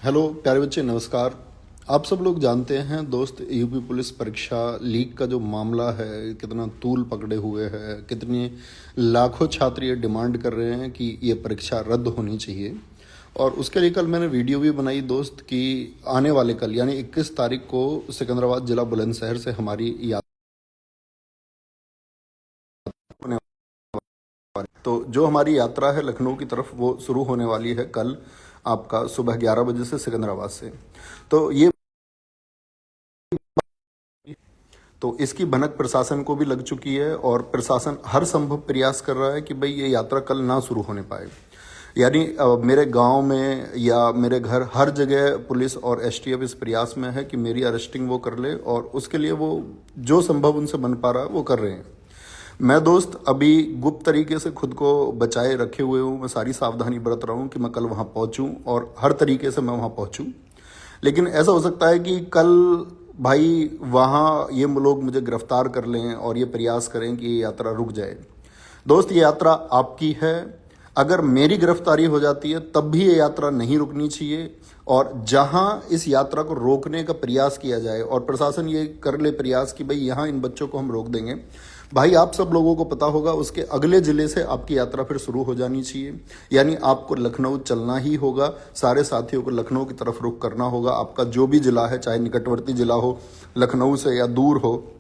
Hello प्यारे बच्चे, नमस्कार। आप सब लोग जानते हैं दोस्त, यूपी पुलिस परीक्षा लीक का जो मामला है कितना तूल पकड़े हुए है। कितने लाखों छात्र ये डिमांड कर रहे हैं कि ये परीक्षा रद्द होनी चाहिए। और उसके लिए कल मैंने वीडियो भी बनाई दोस्त कि आने वाले कल यानी 21 तारीख को सिकंदराबाद जिला बुलंदशहर से हमारी यात्रा होने वाली। तो जो हमारी यात्रा है लखनऊ की तरफ वो शुरू होने वाली है कल आपका सुबह 11 बजे से सिकंदराबाद से। तो ये तो इसकी भनक प्रशासन को भी लग चुकी है और प्रशासन हर संभव प्रयास कर रहा है कि भाई ये यात्रा कल ना शुरू होने पाए। यानी मेरे गांव में या मेरे घर हर जगह पुलिस और एसटीएफ इस प्रयास में है कि मेरी अरेस्टिंग वो कर ले और उसके लिए वो जो संभव उनसे बन पा रहा है वो कर रहे हैं। मैं दोस्त अभी गुप्त तरीके से खुद को बचाए रखे हुए हूँ। मैं सारी सावधानी बरत रहा हूँ कि मैं कल वहाँ पहुँचूँ और हर तरीके से मैं वहाँ पहुँचूँ। लेकिन ऐसा हो सकता है कि कल भाई वहाँ ये लोग मुझे गिरफ्तार कर लें और ये प्रयास करें कि ये यात्रा रुक जाए। दोस्त, ये यात्रा आपकी है। अगर मेरी गिरफ्तारी हो जाती है तब भी ये यात्रा नहीं रुकनी चाहिए। और जहां इस यात्रा को रोकने का प्रयास किया जाए और प्रशासन ये कर ले प्रयास कि भाई यहाँ इन बच्चों को हम रोक देंगे, भाई आप सब लोगों को पता होगा उसके अगले जिले से आपकी यात्रा फिर शुरू हो जानी चाहिए। यानी आपको लखनऊ चलना ही होगा, सारे साथियों को लखनऊ की तरफ रुख करना होगा। आपका जो भी जिला है, चाहे निकटवर्ती जिला हो लखनऊ से या दूर हो,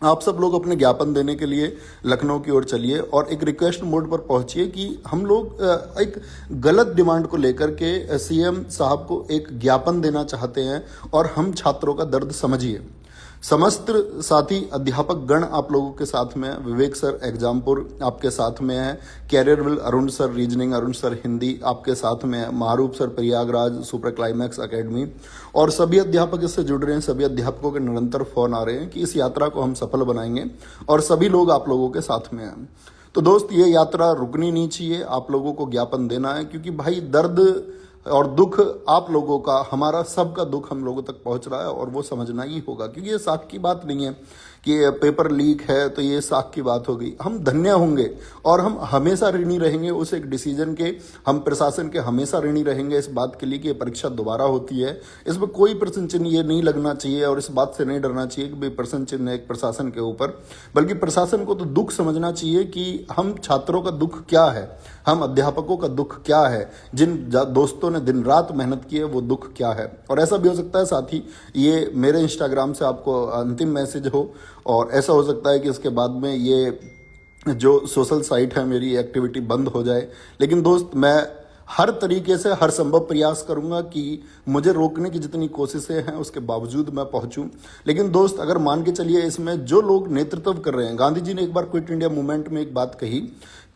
आप सब लोग अपने ज्ञापन देने के लिए लखनऊ की ओर चलिए और एक रिक्वेस्ट मोड पर पहुंचिए कि हम लोग एक गलत डिमांड को लेकर के सीएम साहब को एक ज्ञापन देना चाहते हैं और हम छात्रों का दर्द समझिए। समस्त साथी अध्यापक गण आप लोगों के साथ में है। विवेक सर एग्जामपुर आपके साथ में है, Careerwill Arun sir reasoning, Arun sir Hindi आपके साथ में है, Maroof sir Prayagraj super climax academy और सभी अध्यापक इससे जुड़ रहे हैं। सभी अध्यापकों के निरंतर फोन आ रहे हैं कि इस यात्रा को हम सफल बनाएंगे और सभी लोग आप लोगों के साथ में हैं। तो दोस्त, ये यात्रा रुकनी नहीं चाहिए। आप लोगों को ज्ञापन देना है क्योंकि भाई दर्द और दुख आप लोगों का, हमारा सबका दुख हम लोगों तक पहुंच रहा है और वो समझना ही होगा। क्योंकि ये साख की बात नहीं है कि पेपर लीक है तो ये साख की बात हो गई। हम धन्य होंगे और हम हमेशा ऋणी रहेंगे उस एक डिसीजन के। हम प्रशासन के हमेशा ऋणी रहेंगे इस बात के लिए कि ये परीक्षा दोबारा होती है। इसमें कोई प्रश्न चिन्ह ये नहीं लगना चाहिए और इस बात से नहीं डरना चाहिए कि भाई प्रश्न चिन्ह एक प्रशासन के ऊपर, बल्कि प्रशासन को तो दुख समझना चाहिए कि हम छात्रों का दुख क्या है, हम अध्यापकों का दुख क्या है, जिन दोस्तों ने दिन रात मेहनत की है वो दुख क्या है। और ऐसा भी हो सकता है साथी ये मेरे इंस्टाग्राम से आपको अंतिम मैसेज हो और ऐसा हो सकता है कि इसके बाद में ये जो सोशल साइट है मेरी एक्टिविटी बंद हो जाए। लेकिन दोस्त, मैं हर तरीके से हर संभव प्रयास करूंगा कि मुझे रोकने की जितनी कोशिशें हैं उसके बावजूद मैं पहुंचूं। लेकिन दोस्त, अगर मान के चलिए इसमें जो लोग नेतृत्व कर रहे हैं, गांधी जी ने एक बार क्विट इंडिया मूवमेंट में एक बात कही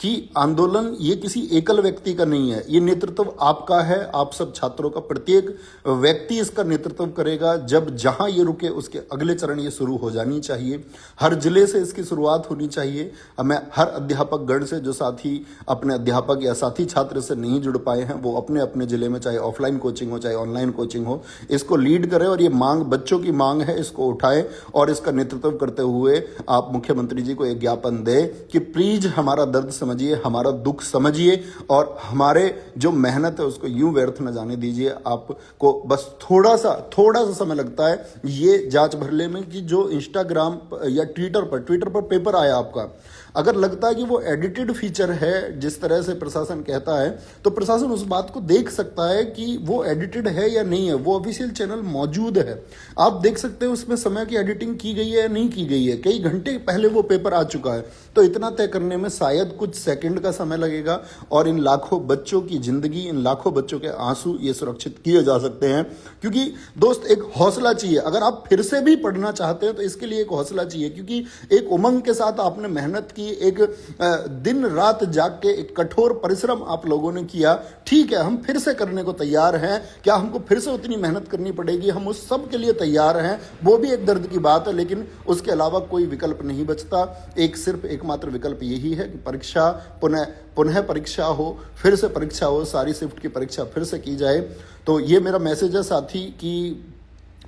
कि आंदोलन ये किसी एकल व्यक्ति का नहीं है, ये नेतृत्व आपका है, आप सब छात्रों का। प्रत्येक व्यक्ति इसका नेतृत्व करेगा। जब जहां ये रुके उसके अगले चरण ये शुरू हो जानी चाहिए। हर जिले से इसकी शुरुआत होनी चाहिए। मैं हर अध्यापक गण से, जो साथी अपने अध्यापक या साथी छात्र से नहीं जुड़ पाए हैं, वो अपने अपने जिले में चाहे ऑफलाइन कोचिंग हो चाहे ऑनलाइन कोचिंग हो, इसको लीड करें और ये मांग बच्चों की मांग है, इसको उठाएं और इसका नेतृत्व करते हुए आप मुख्यमंत्री जी को एक ज्ञापन दें कि प्लीज हमारा दर्द समझिए, हमारा दुख समझिए और हमारे जो मेहनत है उसको यूं व्यर्थ न जाने दीजिए। आपको बस थोड़ा सा समय लगता है ये जांच भरने में कि जो इंस्टाग्राम या ट्विटर पर पेपर आया आपका, अगर लगता है कि वो एडिटेड फीचर है जिस तरह से प्रशासन कहता है, तो प्रशासन उस बात को देख सकता है कि वो एडिटेड है या नहीं है। वो ऑफिशियल चैनल मौजूद है, आप देख सकते हैं उसमें समय की एडिटिंग की गई है या नहीं की गई है। कई घंटे पहले वो पेपर आ चुका है, तो इतना तय करने में शायद कुछ सेकंड का समय लगेगा और इन लाखों बच्चों की जिंदगी, इन लाखों बच्चों के आंसू ये सुरक्षित किए जा सकते हैं। क्योंकि दोस्त, एक हौसला चाहिए। अगर आप फिर से भी पढ़ना चाहते हैं तो इसके लिए एक हौसला चाहिए, क्योंकि एक उमंग के साथ आपने मेहनत की, एक दिन रात जाग के एक कठोर परिश्रम आप लोगों ने किया। ठीक है, हम फिर से करने को तैयार हैं। क्या हमको फिर से उतनी मेहनत करनी पड़ेगी? हम उस सब के लिए तैयार हैं। वो भी एक दर्द की बात है, लेकिन उसके अलावा कोई विकल्प नहीं बचता। सिर्फ एकमात्र विकल्प यही है कि परीक्षा पुनः परीक्षा हो, फिर से परीक्षा हो, सारी शिफ्ट की परीक्षा फिर से की जाए। तो ये मेरा मैसेज है साथी कि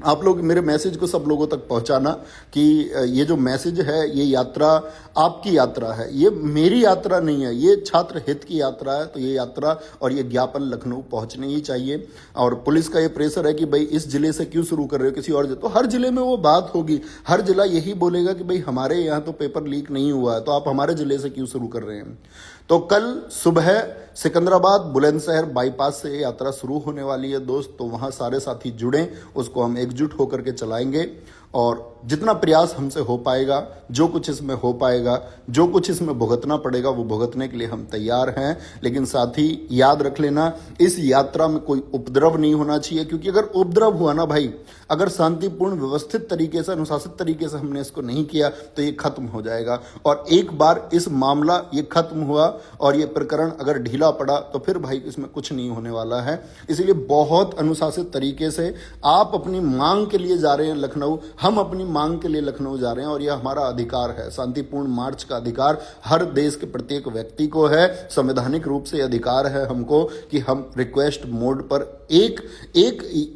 आप लोग मेरे मैसेज को सब लोगों तक पहुंचाना कि ये जो मैसेज है, ये यात्रा आपकी यात्रा है, ये मेरी यात्रा नहीं है, ये छात्र हित की यात्रा है। तो ये यात्रा और ये ज्ञापन लखनऊ पहुंचने ही चाहिए। और पुलिस का ये प्रेशर है कि भाई इस जिले से क्यों शुरू कर रहे हो, किसी और तो हर जिले में वो बात होगी, हर जिला यही बोलेगा कि भाई हमारे यहाँ तो पेपर लीक नहीं हुआ है, तो आप हमारे जिले से क्यों शुरू कर रहे हैं। तो कल सुबह सिकंदराबाद बुलंदशहर बाईपास से यात्रा शुरू होने वाली है दोस्त। तो वहां सारे साथी जुड़ें, उसको हम एकजुट होकर के चलाएंगे और जितना प्रयास हमसे हो पाएगा, जो कुछ इसमें हो पाएगा, जो कुछ इसमें भुगतना पड़ेगा, वो भुगतने के लिए हम तैयार हैं। लेकिन साथ ही याद रख लेना, इस यात्रा में कोई उपद्रव नहीं होना चाहिए, क्योंकि अगर उपद्रव हुआ ना भाई, अगर शांतिपूर्ण व्यवस्थित तरीके से, अनुशासित तरीके से हमने इसको नहीं किया तो ये खत्म हो जाएगा। और एक बार इस मामला ये खत्म हुआ और ये प्रकरण अगर ढीला पड़ा तो फिर भाई इसमें कुछ नहीं होने वाला है। इसीलिए बहुत अनुशासित तरीके से आप अपनी मांग के लिए जा रहे हैं लखनऊ, हम अपनी मांग के लिए लखनऊ जा रहे हैं और यह हमारा अधिकार है। शांतिपूर्ण मार्च का अधिकार हर देश के प्रत्येक व्यक्ति को है। संवैधानिक रूप से अधिकार है हमको कि हम रिक्वेस्ट मोड पर एक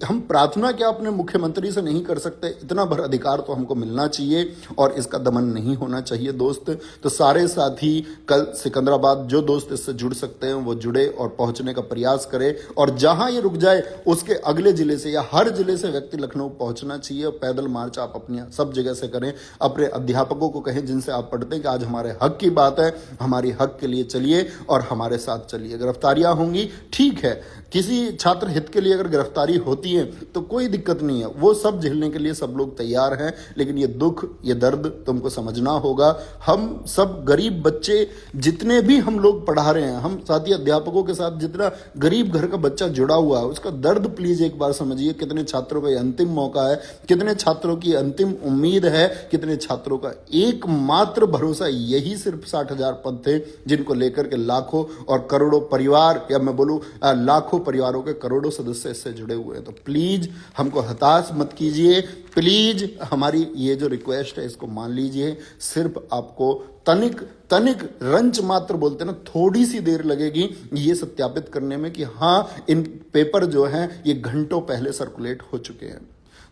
हम प्रार्थना क्या अपने मुख्यमंत्री से नहीं कर सकते, इतना भर अधिकार तो हमको मिलना चाहिए और इसका दमन नहीं होना चाहिए दोस्त। तो सारे साथी कल सिकंदराबाद, जो दोस्त इससे जुड़ सकते हैं वो जुड़े और पहुंचने का प्रयास करें। और जहां ये रुक जाए उसके अगले जिले से या हर जिले से व्यक्ति लखनऊ पहुंचना चाहिए। पैदल मार्च आप अपनी सब जगह से करें। अपने अध्यापकों को कहें जिनसे आप पढ़ते हैं कि आज हमारे हक की बात है, हमारी हक के लिए चलिए और हमारे साथ चलिए। गिरफ्तारियां होंगी, ठीक है, किसी छात्र हित के लिए अगर गिरफ्तारी होती है तो कोई दिक्कत नहीं है, वो सब झेलने के लिए सब लोग तैयार हैं। लेकिन ये दुख, ये दर्द तुमको समझना होगा। हम सब गरीब बच्चे जितने भी हम लोग पढ़ा रहे हैं, हम साथी अध्यापकों के साथ जितना गरीब घर का बच्चा जुड़ा हुआ है, उसका दर्द प्लीज एक बार समझिए। कितने छात्रों का अंतिम मौका है, कितने छात्रों की अंतिम उम्मीद है, कितने छात्रों का एकमात्र भरोसा यही सिर्फ 60,000 पद थे, जिनको लेकर के लाखों और करोड़ों परिवार, या मैं बोलूं लाखों परिवारों के करोड़ों सदस्य इससे जुड़े हुए हैं। तो प्लीज हमको हताश मत कीजिए, प्लीज हमारी ये जो रिक्वेस्ट है इसको मान लीजिए। सिर्फ आपको तनिक तनिक रंच मात्र बोलते हैं ना, थोड़ी सी देर लगेगी ये सत्यापित करने में कि हाँ इन पेपर जो हैं ये घंटों पहले सर्कुलेट हो चुके हैं।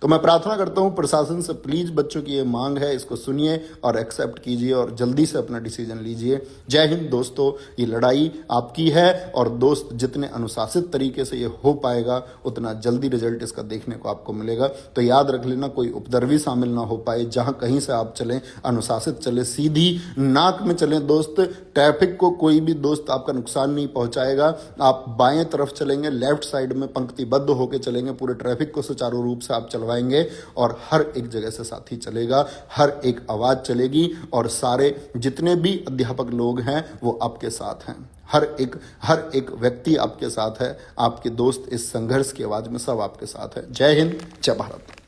तो मैं प्रार्थना करता हूं प्रशासन से, प्लीज बच्चों की ये मांग है, इसको सुनिए और एक्सेप्ट कीजिए और जल्दी से अपना डिसीजन लीजिए। जय हिंद दोस्तों, ये लड़ाई आपकी है और दोस्त जितने अनुशासित तरीके से ये हो पाएगा उतना जल्दी रिजल्ट इसका देखने को आपको मिलेगा। तो याद रख लेना, कोई उपद्रवी शामिल ना हो पाए। जहां कहीं से आप चलें अनुशासित चले, सीधी नाक में चलें दोस्त। ट्रैफिक को कोई भी दोस्त आपका नुकसान नहीं पहुंचाएगा। आप बाएं तरफ चलेंगे, लेफ्ट साइड में पंक्तिबद्ध होकर चलेंगे, पूरे ट्रैफिक को सुचारू रूप से आप चलवाएंगे और हर एक जगह से साथी चलेगा, हर एक आवाज चलेगी और सारे जितने भी अध्यापक लोग हैं वो आपके साथ हैं। हर एक व्यक्ति आपके साथ है, आपके दोस्त इस संघर्ष की आवाज में सब आपके साथ है। जय हिंद, जय भारत।